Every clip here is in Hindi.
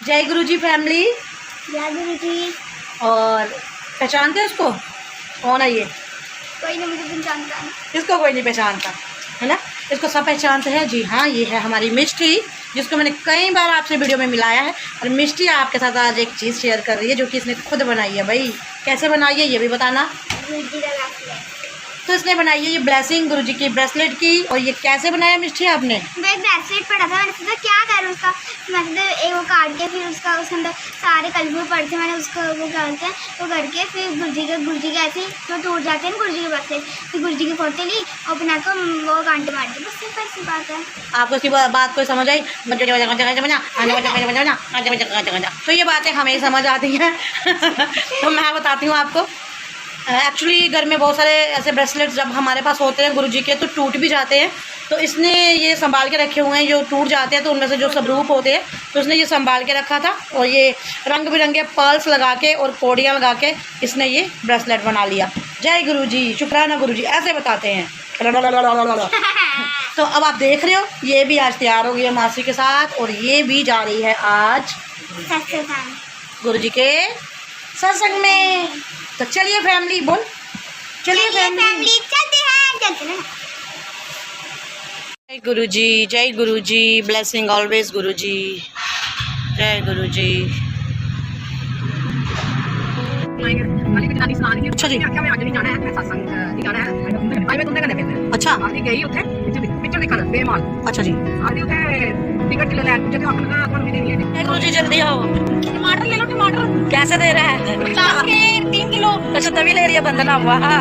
जय गुरु जी फैमिली। जय गुरु जी। और पहचानते हैं उसको? कौन है ये? कोई नहीं मुझे पहचानता है। इसको कोई नहीं पहचानता है ना, इसको सब पहचानते हैं। जी हाँ, ये है हमारी मिष्टी, जिसको मैंने कई बार आपसे वीडियो में मिलाया है। और मिष्टी आपके साथ आज एक चीज़ शेयर कर रही है जो कि इसने खुद बनाई है। भाई कैसे बनाई है ये भी बताना। तो इसने बनाई है ये ब्लेसिंग गुरु जी की ब्रेसलेट की। और ये कैसे बनाया मिष्टी आपने? मैं ब्रेसलेट पढ़ा था, मैंने सोचा क्या करूँ उसका। मैं सोचा एक वो काट के फिर उसका उसके अंदर सारे कलर पढ़ के मैंने उसको वो करते हैं वो करके फिर गुरु जी के ऐसे तो टूट जाते हैं गुरु जी के ब्रेसलेट। फिर गुरु जी की फोटो ली और बना को वो गांठे मार दी। बस सिंपल सी बात है। आपको इसकी बात कोई समझ आई? तो ये बातें हमें समझ आती हैं। तो मैं बताती हूँ आपको। एक्चुअली घर में बहुत सारे ऐसे ब्रेसलेट्स जब हमारे पास होते हैं गुरु जी के तो टूट भी जाते हैं। तो इसने ये संभाल के रखे हुए हैं, जो टूट जाते हैं तो उनमें से जो स्वरूप होते हैं तो इसने ये संभाल के रखा था। और ये रंग बिरंगे पर्ल्स लगा के और कोड़ियाँ लगा के इसने ये ब्रेसलेट बना लिया। जय गुरु जी, शुक्राना गुरु जी, ऐसे बताते हैं। तो अब आप देख रहे हो ये भी आज तैयार हो गई है मासी के साथ, और ये भी जा रही है आज गुरु जी के सत्संग में। तो चलिए फैमिली, बोल चलिए फैमिली चलते हैं। जय गुरु जी, जय गुरु जी, ब्लेसिंग ऑलवेज गुरु जी, जय गुरु जी। अच्छा जी, अच्छा अच्छा जी, गुरु जी जल्दी आओ। टमाटर ले लो, टमाटर कैसे दे रहा है? 3 किलो। अच्छा तभी ले रही है बंदना हुआ है।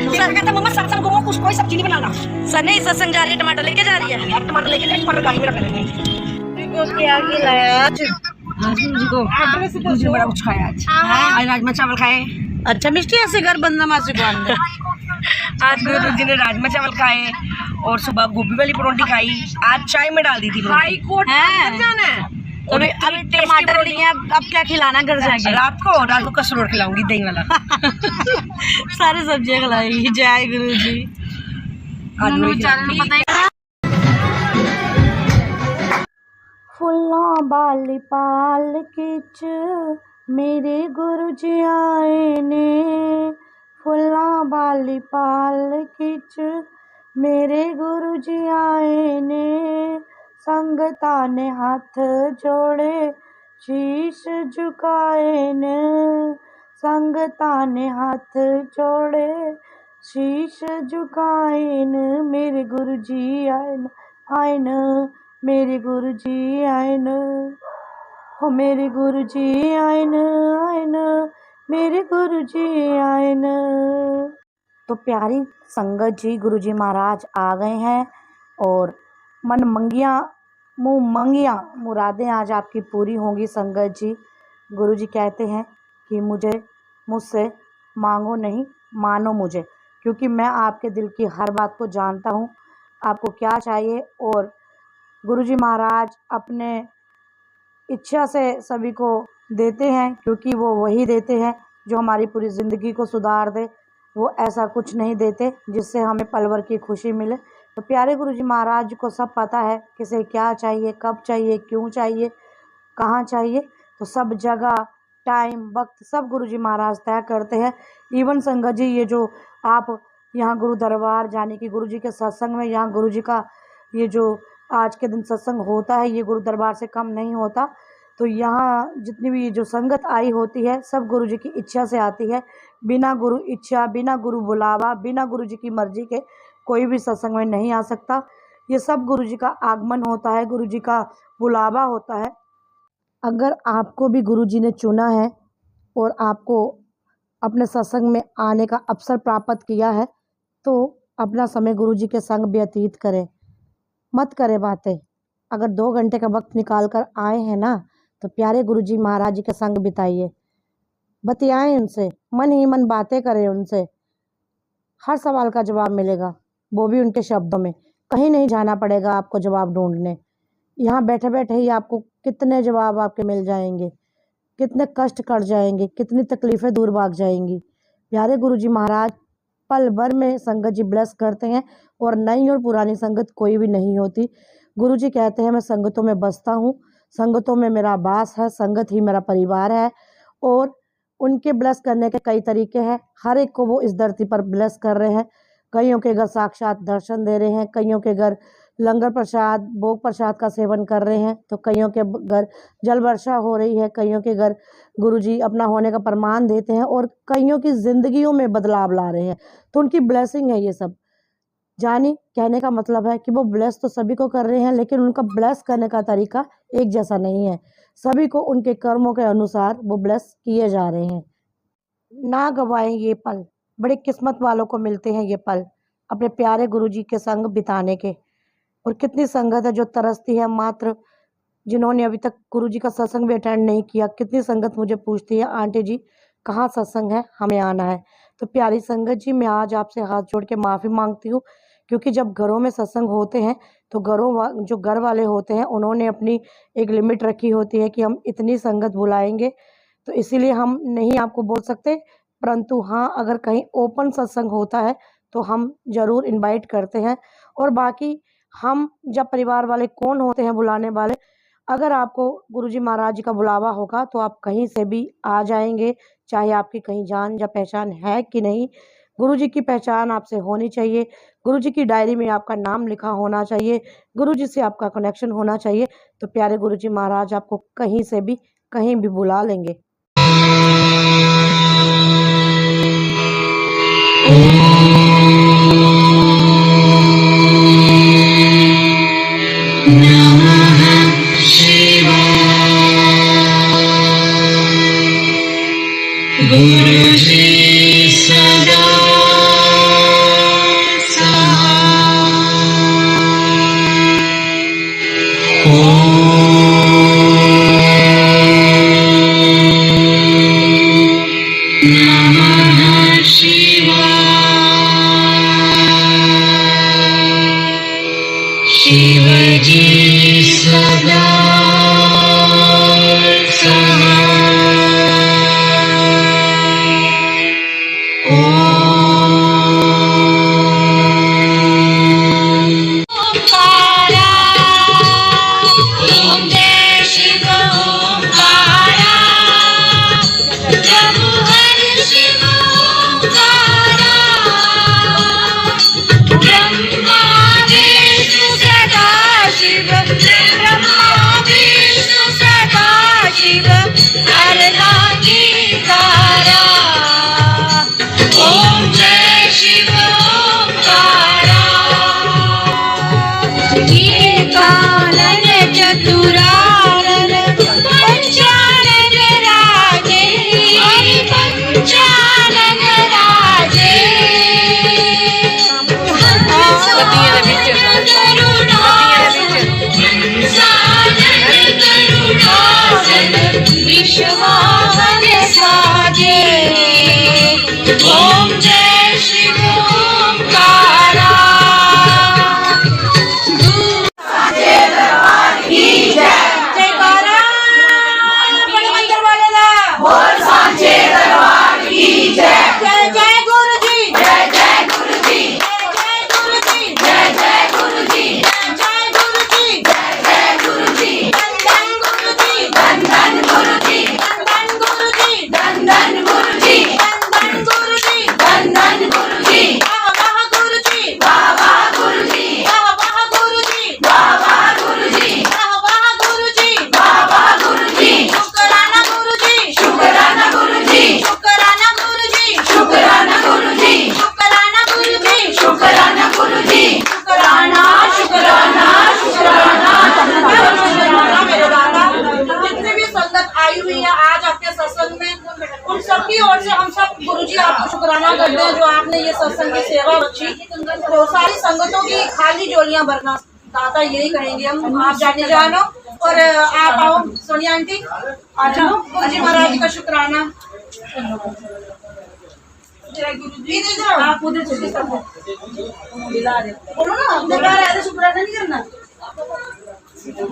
सर कहता मम्मा सत्संग को कुछ कोई सब्जी नहीं बनाना। सर नहीं, सत्संग जा रही है, टमाटर लेके जा रही है। टमाटर लेके टमाटर गाड़ी में रख लेंगे। क्या खिलाया आज? गुरु जी बड़ा कुछ खाया आज राजमा चावल खाए। अच्छा मिष्टी ऐसे घर बंदना मासी को अंदर। आज गुरु जी ने राजमा चावल खाए और सुबह गोभी वाली परोठी खाई। आज चाय में डाल दी थी हाई कोर्ट जाना है। और अभी टमाटर लिए अब क्या खिलाना घर जाके? रात को कसरोड़ खिलाऊंगी दही वाला। सारी सब्जियां खिलाएगी। जय गुरु जी। फुल्ला बाली पाल किच मेरे गुरु जी आए ने, फुल्ला बाली पाल किच मेरे गुरु जी आए ने, संगता ने हाथ जोड़े शीश झुकाए ने, संगता ने हाथ जोड़े शीश झुकाए न, मेरे गुरु जी आए न, मेरे गुरु जी आए न, हो मेरे गुरु जी आए न, मेरे गुरु जी आए न। तो प्यारी संगत जी, गुरु जी महाराज आ गए हैं और मन मंगिया मुँह मंगिया मुरादें आज आपकी पूरी होंगी संगत जी। गुरु जी कहते हैं कि मुझसे मांगो नहीं, मानो मुझे, क्योंकि मैं आपके दिल की हर बात को जानता हूँ, आपको क्या चाहिए। और गुरु जी महाराज अपने इच्छा से सभी को देते हैं, क्योंकि वो वही देते हैं जो हमारी पूरी ज़िंदगी को सुधार दे। वो ऐसा कुछ नहीं देते जिससे हमें पल भर की खुशी मिले। तो प्यारे गुरु जी महाराज को सब पता है किसे क्या चाहिए, कब चाहिए, क्यों चाहिए, कहाँ चाहिए। तो सब जगह, टाइम, वक्त सब गुरु जी महाराज तय करते हैं। इवन संगत जी, ये जो आप यहाँ गुरु दरबार जाने की, गुरु जी के सत्संग में, यहाँ गुरु जी का ये जो आज के दिन सत्संग होता है ये गुरु दरबार से कम नहीं होता। तो यहाँ जितनी भी जो संगत आई होती है सब गुरु जी की इच्छा से आती है। बिना गुरु इच्छा, बिना गुरु बुलावा, बिना गुरु जी की मर्जी के कोई भी सत्संग में नहीं आ सकता। ये सब गुरु जी का आगमन होता है, गुरु जी का बुलावा होता है। अगर आपको भी गुरु जी ने चुना है और आपको अपने सत्संग में आने का अवसर प्राप्त किया है तो अपना समय गुरु जी के संग व्यतीत करें, मत करें बातें। अगर 2 घंटे का वक्त निकाल कर आए हैं ना तो प्यारे गुरु जी महाराज जी के संग बिताइए, बतियाएं उनसे, मन ही मन बातें करें उनसे। हर सवाल का जवाब मिलेगा, वो भी उनके शब्दों में। कहीं नहीं जाना पड़ेगा आपको जवाब ढूंढने। यहाँ बैठे बैठे ही आपको कितने जवाब आपके मिल जाएंगे, कितने कष्ट कट जाएंगे, कितनी तकलीफ़ें दूर भाग जाएंगी। प्यारे गुरु जी महाराज पल भर में संगत जी ब्लेस करते हैं और नई और पुरानी संगत कोई भी नहीं होती। गुरु जी कहते हैं मैं संगतों में बसता हूँ संगतों में मेरा वास है, संगत ही मेरा परिवार है। और उनके ब्लेस करने के कई तरीके हैं। हर एक को वो इस धरती पर ब्लेस कर रहे हैं। कईयों के घर साक्षात दर्शन दे रहे हैं, कईयों के घर लंगर प्रसाद, भोग प्रसाद का सेवन कर रहे हैं, तो कईयों के घर जल वर्षा हो रही है, कईयों के घर गुरुजी अपना होने का प्रमाण देते हैं और कईयों की जिंदगियों में बदलाव ला रहे हैं। तो उनकी ब्लेसिंग है ये सब। जानी कहने का मतलब है कि वो ब्लेस तो सभी को कर रहे हैं, लेकिन उनका ब्लेस करने का तरीका एक जैसा नहीं है। सभी को उनके कर्मों के अनुसार वो ब्लेस किए जा रहे हैं। ना गवाएं ये पल, बड़े किस्मत वालों को मिलते हैं ये पल अपने प्यारे गुरुजी के संग बिताने के। और कितनी संगत है जो तरसती है मात्र जिन्होंने अभी तक गुरुजी का सत्संग भी अटेंड नहीं किया। कितनी संगत मुझे पूछती है, आंटी जी कहाँ सत्संग है, हमें आना है। तो प्यारी संगत जी, मैं आज आपसे हाथ जोड़ के माफ़ी मांगती हूँ, क्योंकि जब घरों में सत्संग होते हैं तो जो घर वाले होते हैं उन्होंने अपनी एक लिमिट रखी होती है कि हम इतनी संगत बुलाएंगे, तो इसीलिए हम नहीं आपको बोल सकते। परंतु हाँ, अगर कहीं ओपन सत्संग होता है तो हम ज़रूर इनवाइट करते हैं। और बाकी हम जब परिवार वाले कौन होते हैं बुलाने वाले, अगर आपको गुरुजी महाराज जी का बुलावा होगा तो आप कहीं से भी आ जाएंगे, चाहे आपकी कहीं जान या पहचान है कि नहीं। गुरुजी की पहचान आपसे होनी चाहिए, गुरुजी की डायरी में आपका नाम लिखा होना चाहिए, गुरुजी से आपका कनेक्शन होना चाहिए। तो प्यारे गुरुजी महाराज आपको कहीं से भी कहीं भी बुला लेंगे। गुरुजी सदा नमः शिवाय। शिवजी सदा शुक्राना करते हैं जो आपने ये सत्संग की सेवा बख्शी। तो सारी संगतों की खाली झोलियां भरना दाता यही कहेंगे हम। आप जाने जानो और आप आओ सोनिया आंटी, आ जाओ। गुरुजी महाराज का शुक्राना। जय गुरुजी। आप उधर चलिए, बोलो ना, अपने बाहर आए शुक्राना नहीं करना।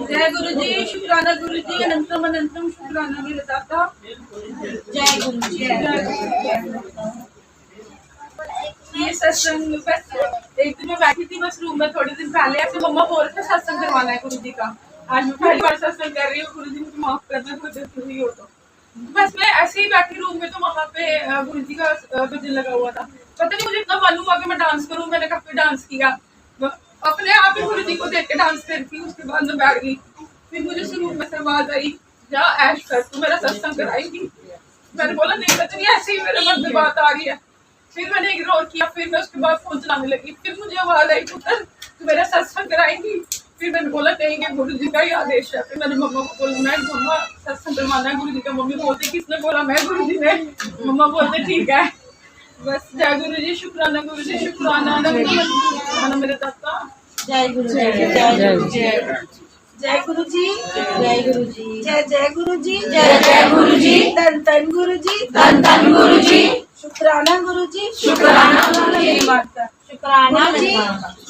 जय गुरुजी, शुक्राना गुरुजी, अनंतम अनंतम शुक्राना मेरे दाता। जय गुरुजी। ये सत्संग बस एक दिन मैं बैठी थी बस रूम में, थोड़े दिन पहले ऐसे मम्मा बोल रहे थे सत्संग करवाना है गुरुजी का, आज मैं पहली बार सत्संग कर रही हूँ। गुरु जी मुझे माफ करना कोई गलती हुई हो तो। बस मैं ऐसे ही बैठी रूम में, तो वहाँ पे गुरु जी का भजन लगा हुआ था। पता नहीं मुझे इतना मन हुआ कि मैं डांस करूँ। मैंने काफी डांस किया, अपने आप ही गुरु जी को देख के डांस करती। उसके बाद मैं बैठ गई। फिर मुझे शुरू में से आवाज आई, जा ऐश कर, तू मेरा सत्संग कराएगी। मैंने बोला नहीं, पता नहीं ऐसे ही मेरे मन में बात आ रही है। फिर मैंने इग्नोर किया। फिर मैं उसके बाद फोन चलाने लगी। फिर मुझे आवाज आई, पुत्र तू मेरा सत्संग कराएंगी। फिर मैंने बोला नहीं, कि गुरु जी का ही आदेश है। फिर मैंने मम्मा को बोला, मैं मम्मा सत्संग करवाना है गुरु जी का। मम्मी बोलती किसने बोला? मैं, गुरु जी ने। मम्मा बोलते ठीक है। बस जय गुरु जी, शुक्राना गुरु जी, शुक्राना मेरे दाता। जय गुरु जी, जय गुरु जी, जय गुरु जी, जय गुरु जी, जय जय गुरु जी, जय जय गुरु जी, धन धन गुरु जी, धन धन गुरु जी, शुक्राना गुरु जी, शुक्राना गुरु जी, शुक्राना जी।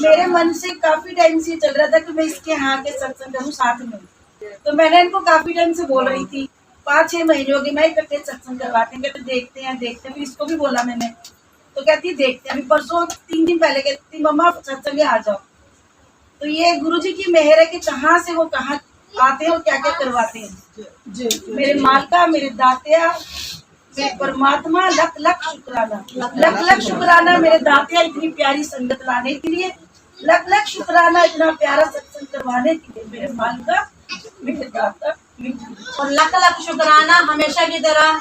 मेरे मन से काफी टाइम से चल रहा था कि मैं इसके यहाँ के सत्संग करूँ साथ में। तो मैंने इनको काफी टाइम से बोल रही थी, 5-6 महीने हो गए मैं इकट्ठे सत्संग करवाते हैं। तो देखते हैं देखते हैं। इसको भी बोला मैंने, तो कहती देखते हैं। अभी परसों 3 दिन पहले कहती मम्मा सत्संग आ जाओ। तो ये गुरुजी की मेहर है कि कहाँ से वो कहाँ आते हैं और क्या क्या करवाते हैं। मेरे मालका, मेरे दातिया, मेरे परमात्मा, लख लख शुक्राना, लख लख शुक्राना मेरे दातिया इतनी प्यारी संगत लाने के लिए, लख लख शुक्राना इतना प्यारा सत्संग करवाने के लिए मेरे मालका, मेरे दाता, और लाख लाख शुक्राना हमेशा की तरह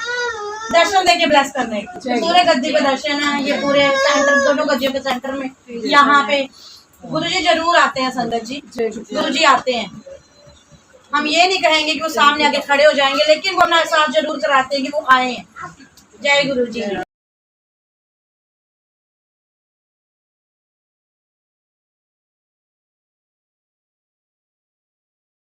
दर्शन देके ब्लेस करने। पूरे गद्दी पे दर्शन है। ये पूरे सेंटर, दोनों गद्दियों के सेंटर में यहाँ पे गुरुजी जरूर आते हैं। संगत जी, गुरुजी आते हैं। हम ये नहीं कहेंगे कि वो सामने आके खड़े हो जाएंगे, लेकिन वो अपना एहसास जरूर कराते हैं कि वो आए हैं। जय गुरु जी।